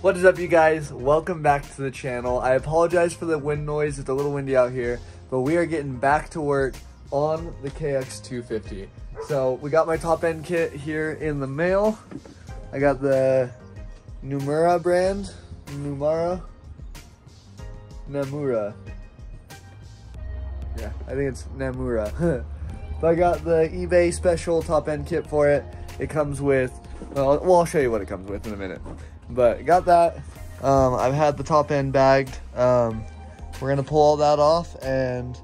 What is up, you guys? Welcome back to the channel. I apologize for the wind noise. It's a little windy out here, but we are getting back to work on the KX250. So we got my top end kit here in the mail. I got the Nomura brand, Nomura. Yeah, I think it's Nomura. But I got the eBay special top end kit for it. It comes with, well, I'll show you what it comes with in a minute. But got that. I've had the top end bagged. We're gonna pull all that off, and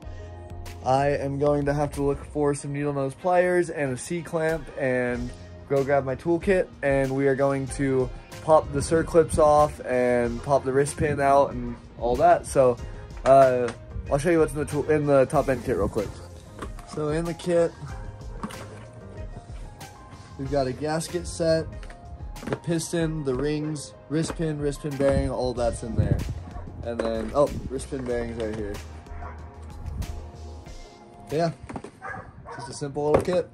I am going to have to look for some needle nose pliers and a C-clamp and go grab my toolkit, and we are going to pop the circlips off and pop the wrist pin out and all that. So I'll show you what's in the top end kit real quick. So in the kit, we've got a gasket set, the piston, the rings, wrist pin bearing, all that's in there. And then, oh, wrist pin bearings right here. Yeah, just a simple little kit.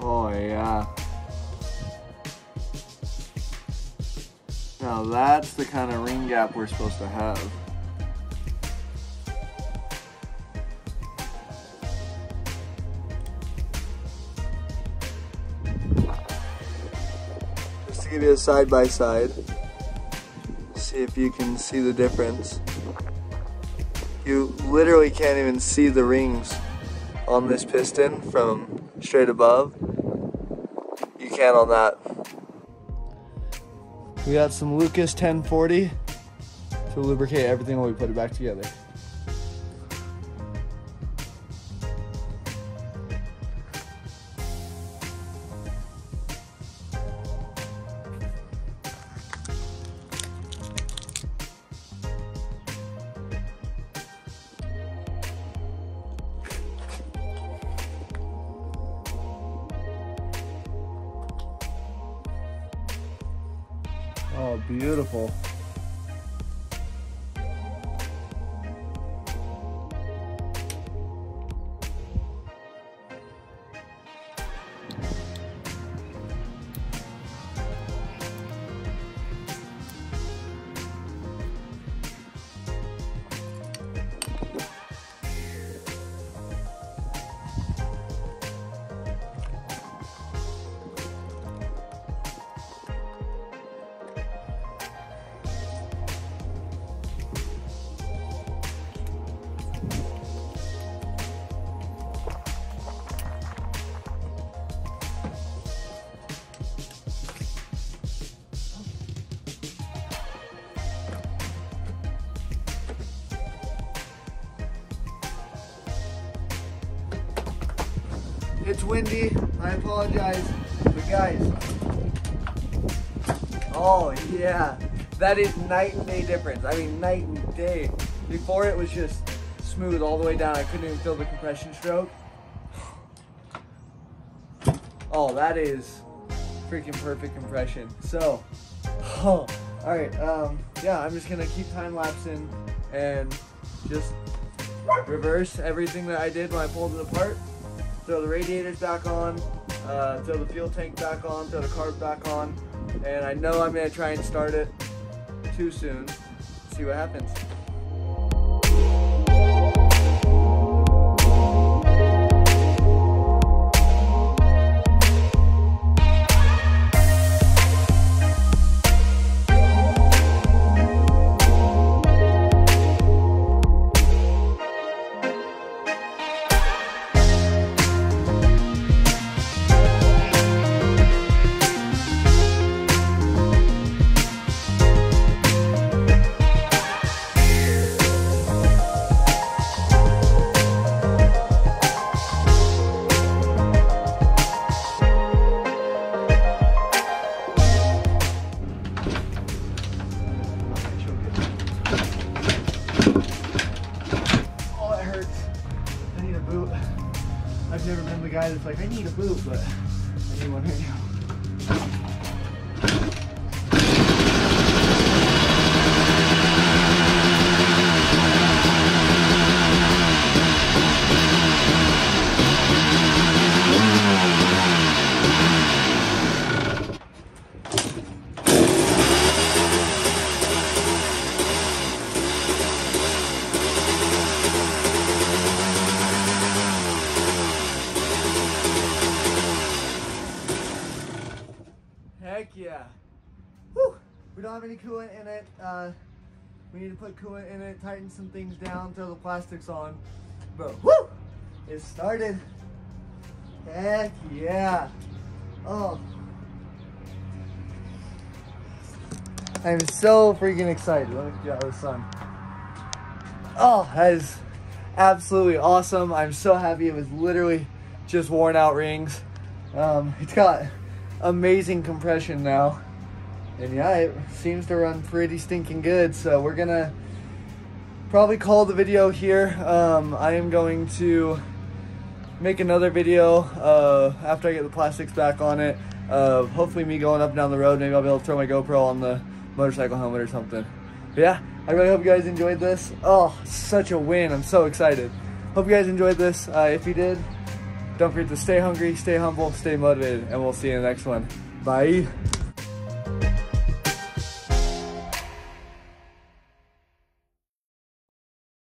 Oh yeah. Now that's the kind of ring gap we're supposed to have. Just to give you a side by side, see if you can see the difference. You literally can't even see the rings on this piston from straight above. You can on that. We got some Lucas 1040 to lubricate everything while we put it back together. Oh, beautiful. It's windy, I apologize, but guys, oh yeah, that is night and day difference. I mean, night and day. Before it was just smooth all the way down. I couldn't even feel the compression stroke. Oh, that is freaking perfect compression. So, all right, yeah, I'm just gonna keep time lapsing and just reverse everything that I did when I pulled it apart. Throw the radiators back on, throw the fuel tank back on, throw the carb back on, and I know I'm gonna try and start it too soon, see what happens. I've never been the guy that's like, I need a boot, but I need one right now. Heck yeah. Whew. We don't have any coolant in it. We need to put coolant in it, tighten some things down, throw the plastics on. But whoo! It started. Heck yeah. Oh. I'm so freaking excited. Let me get out of the sun. Oh, that is absolutely awesome. I'm so happy. It was literally just worn out rings. It's got amazing compression now, and yeah, it seems to run pretty stinking good. So we're gonna probably call the video here. I am going to make another video after I get the plastics back on it, hopefully me going up and down the road. Maybe I'll be able to throw my GoPro on the motorcycle helmet or something. But yeah, I really hope you guys enjoyed this. Oh, such a win. I'm so excited. Hope you guys enjoyed this. If you did, don't forget to stay hungry, stay humble, stay motivated, and we'll see you in the next one. Bye.